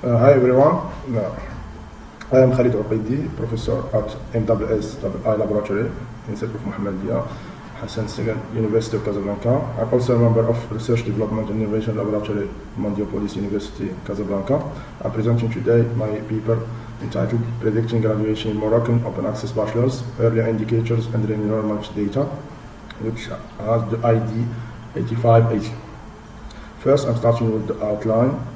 Hi everyone. I am Khalid Oqaidi, professor at MWS Laboratory in City of Mohammedia, Hassan II University of Casablanca. I'm also a member of Research Development and Innovation Laboratory, Mandiopolis University, Casablanca. I'm presenting today my paper entitled Predicting Graduation in Moroccan Open Access Bachelors, Early Indicators and Re-enrollment Data, which has the ID 8580. First, I'm starting with the outline.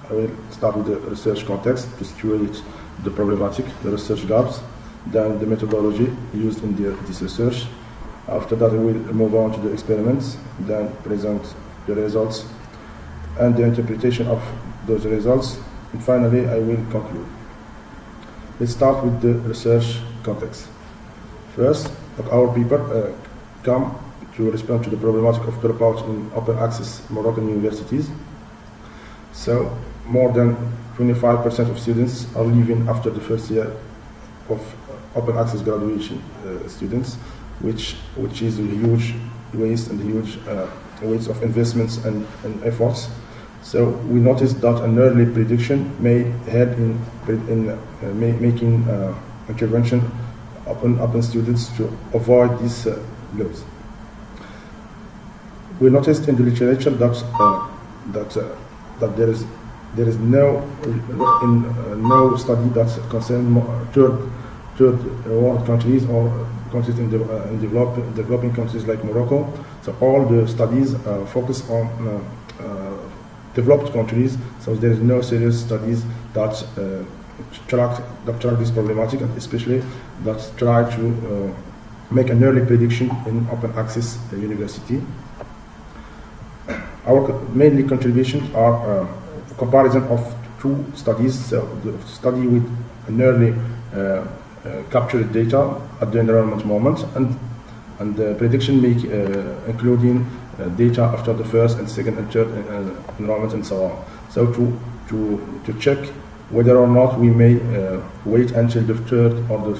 I will start with the research context to situate the problematic, the research gaps, then the methodology used in this research. After that, I will move on to the experiments, then present the results and the interpretation of those results, and finally, I will conclude. Let's start with the research context. First, our paper come to respond to the problematic of dropout in open access Moroccan universities. So, more than 25% of students are leaving after the first year of open access graduation students, which is a huge waste and huge waste of investments and efforts. So we noticed that an early prediction may help in making intervention upon students to avoid these loss. We noticed in the literature that there is no study that concerns third world countries or countries in developing countries like Morocco. So all the studies focus on developed countries. So there is no serious studies that track this problematic, and especially that try to make an early prediction in open access university. Our mainly contributions are comparison of two studies, so the study with an early captured data at the enrollment moment, and the prediction make including data after the first and second and third enrollment and so on. So to check whether or not we may wait until the third or the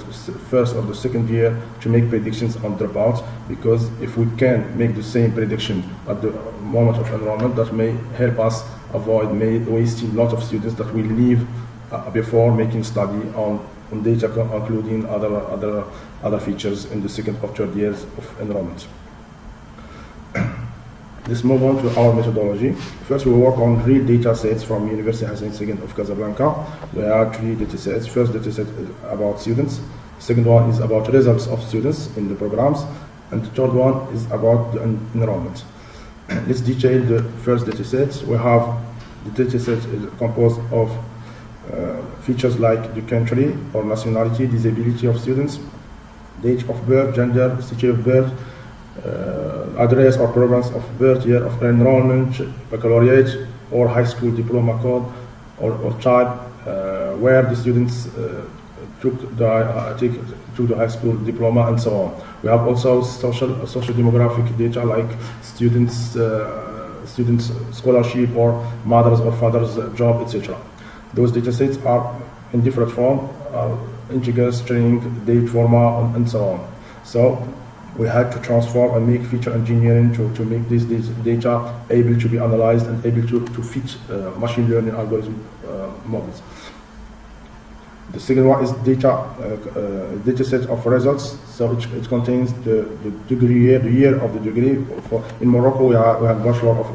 first or the second year to make predictions on dropout, because if we can make the same prediction at the moment of enrollment, that may help us avoid wasting a lot of students that will leave before making study on data, including other features in the second or third years of enrollment. Let's move on to our methodology. First, we work on 3 data sets from University Hassan II of Casablanca. There are 3 data sets. First data set is about students. Second one is about results of students in the programs. And the third one is about the enrollment. Let's detail the first data set. We have the data set is composed of features like the country or nationality, disability of students, date of birth, gender, city of birth, address or province of birth, year of enrollment, baccalaureate or high school diploma code, or type, where the students took the high school diploma, and so on. We have also social demographic data like students scholarship or mothers or fathers job, etc. Those data sets are in different form, integer, string, date, format, and so on. So we had to transform and make feature engineering to make this data able to be analyzed and able to fit machine learning algorithm models. The second one is data set of results. So it contains the degree, the year of the degree. In Morocco, we have Bachelor of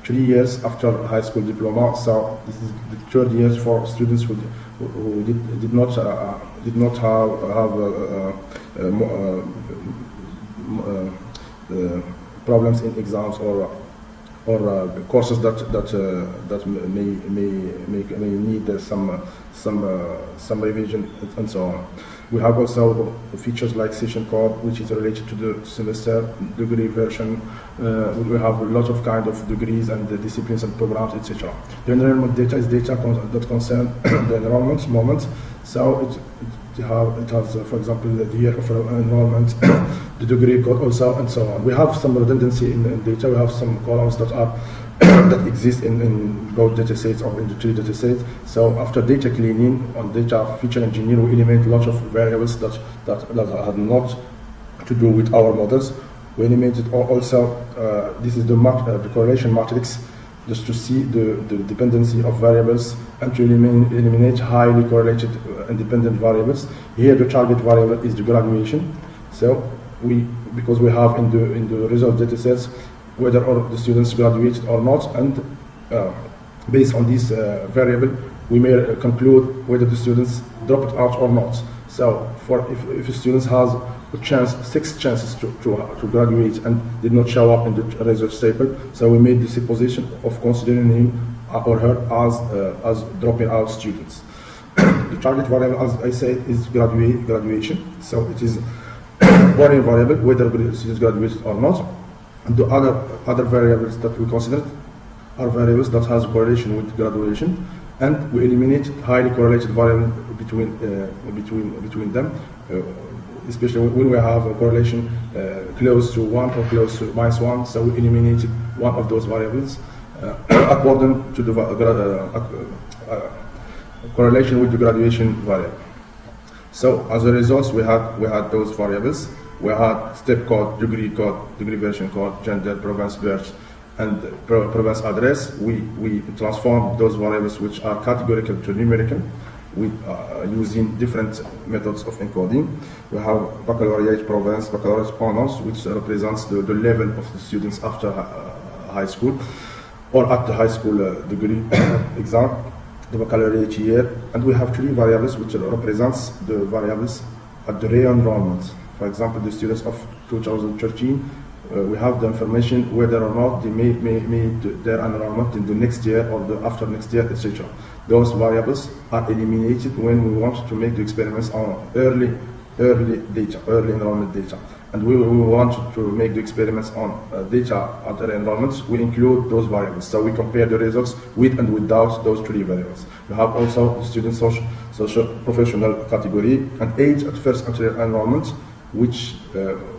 3 years after high school diploma. So this is the third year for students who did not have problems in exams or courses that may need some revision and so on. We have also features like session code, which is related to the semester degree version. We have a lot of kind of degrees and the disciplines and programs, etc. The enrollment data is data that concern the enrollment moment. So it has, for example, the year of enrollment, the degree code also, and so on. We have some redundancy in data. We have some columns that are that exist in both data sets or in the 3 data sets. So after data cleaning on data feature engineer, we eliminate a lot of variables that have not to do with our models. We eliminated also, this is the correlation matrix just to see the dependency of variables and to eliminate highly correlated independent variables. Here the target variable is the graduation. So because we have in the result data sets whether the students graduated or not, and based on this variable we may conclude whether the students dropped out or not. So if a student has a chance, 6 chances to graduate and did not show up in the results table, so we made the supposition of considering him or her as dropping out students. The target variable, as I said, is graduation. So it is one variable whether the students graduated or not. And the other variables that we considered are variables that has correlation with graduation, and we eliminate highly correlated variable between them, especially when we have a correlation close to 1 or close to -1. So we eliminated one of those variables according to the correlation with the graduation variable. So as a result, we had those variables. We had step code, degree version code, gender, province, birth, and province address. We transformed those variables which are categorical to numerical with using different methods of encoding. We have baccalaureate province, baccalaureate honors, which represents the level of the students after high school or at the high school degree exam, the baccalaureate year. And we have 3 variables which represents the variables at the re-enrollment. For example, the students of 2013, we have the information whether or not they made their enrollment in the next year or the after next year, etc. Those variables are eliminated when we want to make the experiments on early enrollment data. And we want to make the experiments on data at the enrollments. We include those variables. So we compare the results with and without those 3 variables. We have also the student social professional category and age at first entry enrollment, which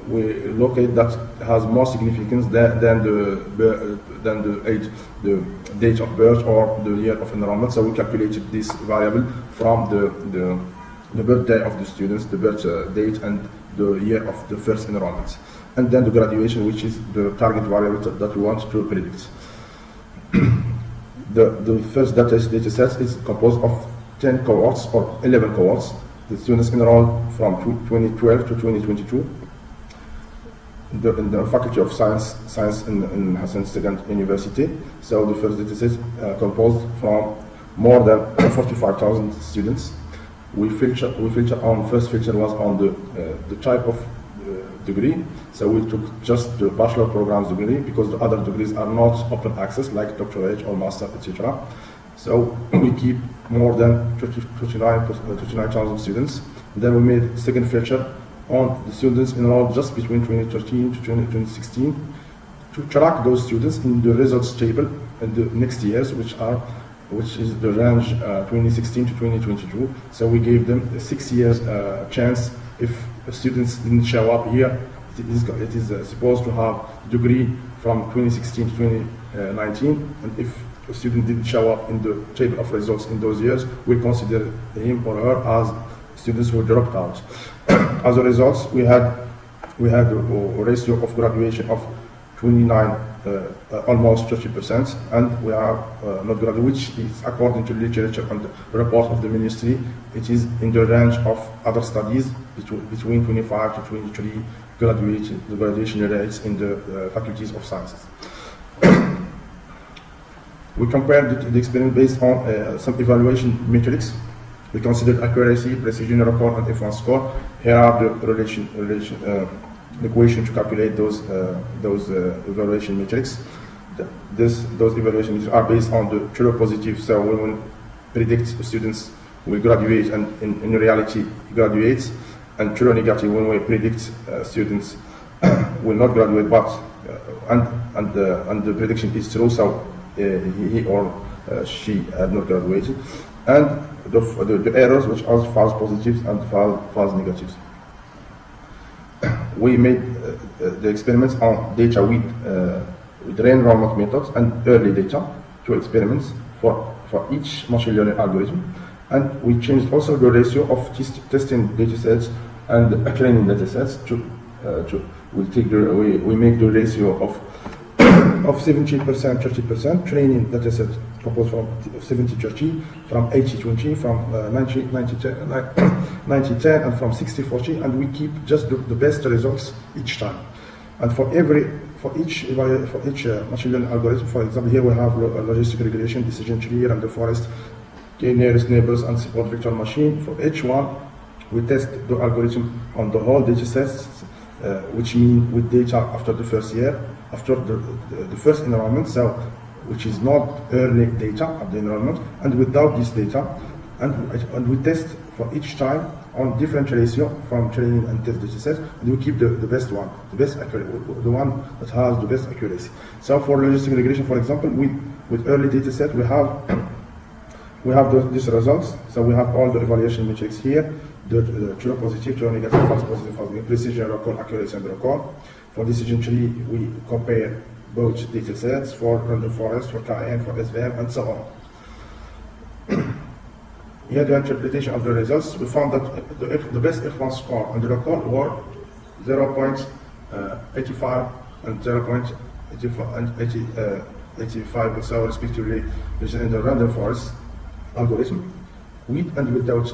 we locate that has more significance than the age, the date of birth or the year of enrollment. So we calculated this variable from the birthday of the students, the birth date and the year of the first enrollment. And then the graduation, which is the target variable that we want to predict. The first data set is composed of 10 cohorts or 11 cohorts. The students enrolled from 2012 to 2022 in the Faculty of Science in Hassan II University. So the first data set composed from more than 45,000 students. We filter on, first filter was on the type of degree. So we took just the bachelor programs degree because the other degrees are not open access like doctorate or master, etc. So we keep more than 39,000 students. Then we made a second filter on the students enrolled just between 2013 to 2016 to track those students in the results table in the next years, which is the range 2016 to 2022. So we gave them a 6 years chance. If students didn't show up here, it is supposed to have degree from 2016 to 2019, and if a student didn't show up in the table of results in those years, we consider him or her as students who dropped out. As a result, we had a ratio of graduation of 29, almost 30%, and we are not graduate, which is according to literature and the report of the ministry, it is in the range of other studies between 25 to 23 graduation rates in the faculties of sciences. We compared the experiment based on some evaluation metrics. We considered accuracy, precision, record, and F1 score. Here are the equation to calculate those evaluation metrics. Those evaluation metrics are based on the true positive. So we will predict students will graduate and in reality graduates, and true negative when we predict students will not graduate, but and the prediction is true. So he or she had not graduated, and the errors, which are false positives and false negatives. We made the experiments on data with re-enrollment methods and early data, 2 experiments for each machine learning algorithm, and we changed also the ratio of testing data sets and training data sets we make the ratio of of 70%, 30%, training dataset composed from 70-30, from 80-20, from 90-10, and from 60-40, and we keep just the best results each time. And for each machine learning algorithm, for example, here we have logistic regression, decision tree, random forest, nearest neighbors, and support vector machine. For each one, we test the algorithm on the whole data sets, which mean with data after the first year, after the first enrollment, so which is not early data of the enrollment, and without this data, and we test for each time on different ratio from training and test data sets, and we keep the best one, the one that has the best accuracy. So for logistic regression, for example, with early data set, we have these results. So we have all the evaluation metrics here, the true positive, true negative, false positive, false negative, precision, recall, accuracy, and recall. For decision tree, we compare both data sets for random forest, for KN, for SVM, and so on. Here the interpretation of the results, we found that the best F1 score on the recall were 0.85 and 0.85, so respectively, in the random forest algorithm, with and without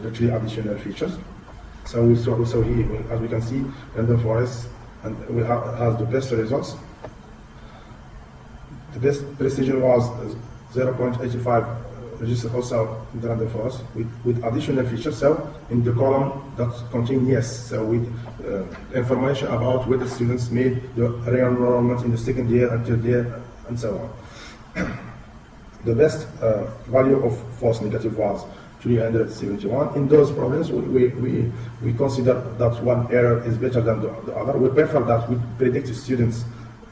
the three additional features. So we saw here, as we can see, random forest and we has the best results. The best precision was 0.85 registered also in the random forest with additional features. So in the column that contain yes, so with information about whether students made the re-enrollment in the second year and third year and so on. The best value of false negative was 371. In those problems, we consider that one error is better than the other. We prefer that we predict students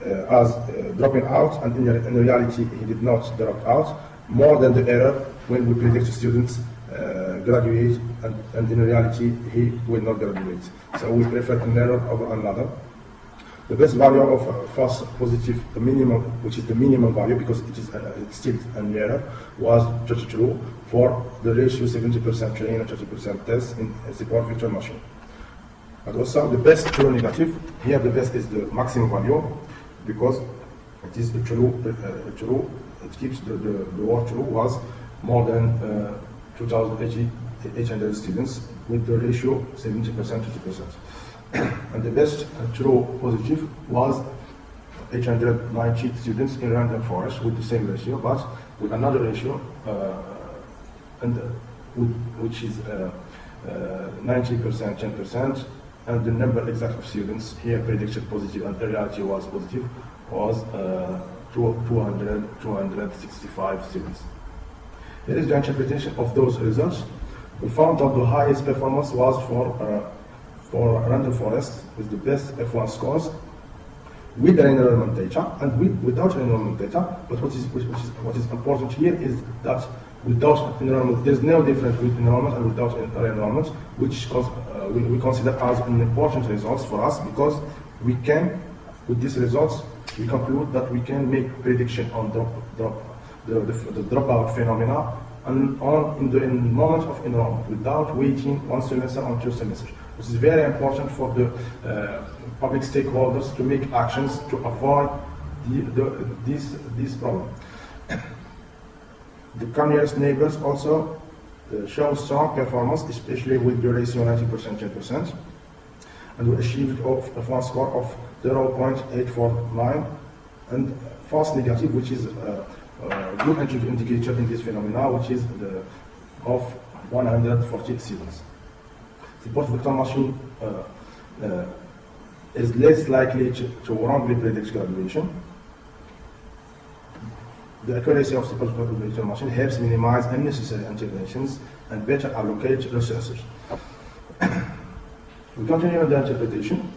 as dropping out, and in reality he did not drop out, more than the error when we predict students graduate, and in reality he will not graduate. So we prefer an error over another. The best value of false positive, the minimum, which is the minimum value because it is it's still an error, was 32 for the ratio 70% train and 30% test in a support vector machine. And also the best true negative, here the best is the maximum value because it is a true, it keeps the word true was more than 2,800 students with the ratio 70%, 30%. And the best true positive was 890 students in random forest with the same ratio, but with another ratio, which is 90%, 10%, and the number exact of students here predicted positive and the reality was positive was 265 students. Here is the interpretation of those results. We found that the highest performance was for random forest with the best F1 scores with the enrollment data and without enrollment data. But what is important here is that without enrollment, there's no difference with enrollment and without enrollment, which we consider as an important results for us because we can, with these results, we conclude that we can make prediction on the dropout phenomena and in the moment of enrollment without waiting one semester or two semesters. This is very important for the public stakeholders to make actions to avoid this problem. The nearest neighbors also show strong performance, especially with the ratio 90%, 10%, and we achieved a F1 score of 0.849, and false negative, which is a good indicator in this phenomena, which is of 140 students. Support vector machine is less likely to wrongly predict graduation. The accuracy of support vector machine helps minimize unnecessary interventions and better allocate resources. We continue with the interpretation.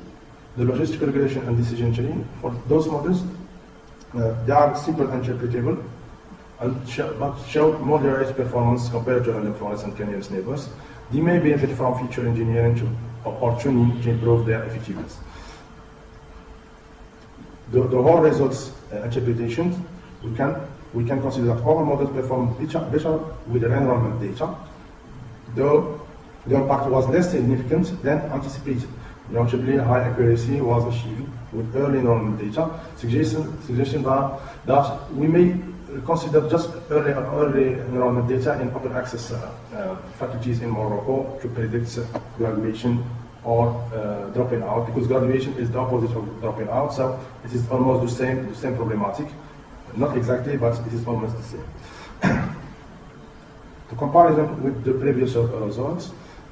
The logistic regression and decision tree, for those models, they are simple interpretable and show moderate performance compared to random forest and nearest neighbors. They may benefit from feature engineering or tuning to improve their effectiveness. The whole results interpretations, we can consider that all models perform better with the enrollment data, though the impact was less significant than anticipated. Notably, high accuracy was achieved with early enrollment data, suggesting that we may consider just early enrollment data in open access faculties in Morocco to predict graduation or dropping out, because graduation is the opposite of dropping out, so it is almost the same problematic. Not exactly, but it is almost the same. The comparison with the previous results,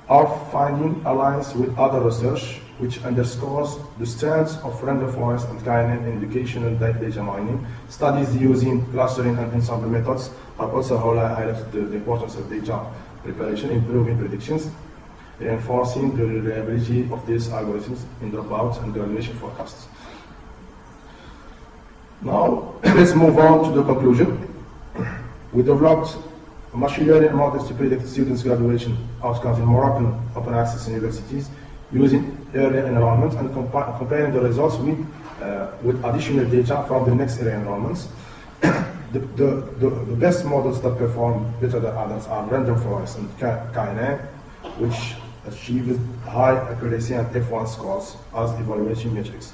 our finding aligns with other research which underscores the strengths of random forest and KNN in educational data mining. Studies using clustering and ensemble methods have also highlighted the importance of data preparation, improving predictions, reinforcing the reliability of these algorithms in dropout and graduation forecasts. Now, let's move on to the conclusion. We developed machine learning models to predict students' graduation outcomes in Moroccan open access universities using early enrollment and comparing the results with additional data from the next early enrollments. The best models that perform better than others are random forest and KNN, which achieve high accuracy and F1 scores as evaluation metrics.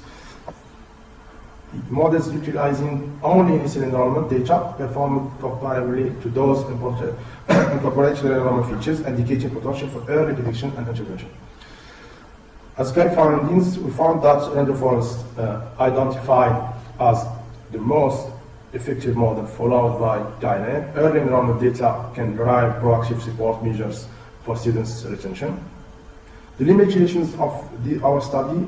Models utilizing only initial enrollment data perform comparably to those incorporating enrollment features, indicating potential for early prediction and intervention. As key findings, we found that random forest identified as the most effective model, followed by KNN. Early enrollment data can drive proactive support measures for students' retention. The limitations of our study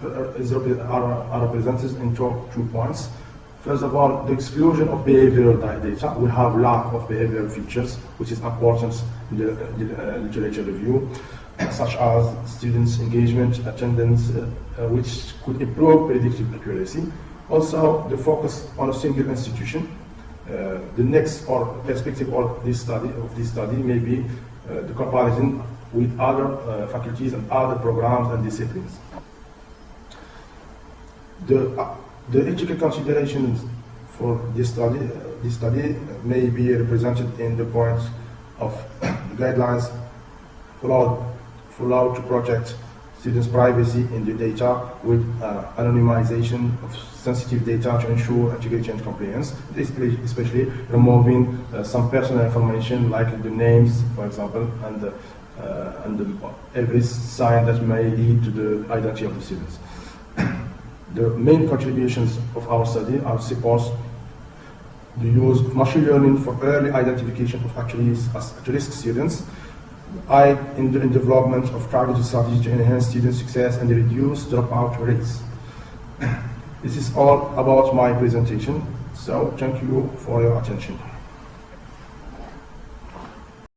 are represented in two points. First of all, the exclusion of behavioral data. We have lack of behavioral features, which is important in the literature review, such as students' engagement, attendance, which could improve predictive accuracy. Also, the focus on a single institution. The next perspective of this study may be the comparison with other faculties and other programs and disciplines. The ethical considerations for this study may be represented in the point of guidelines followed to protect students' privacy in the data with anonymization of sensitive data to ensure integrity and compliance, especially removing some personal information like the names, for example, and every sign that may lead to the identity of the students. The main contributions of our study are support the use of machine learning for early identification of at-risk students, in the development of targeted strategies to enhance student success and reduce dropout rates. This is all about my presentation, so thank you for your attention.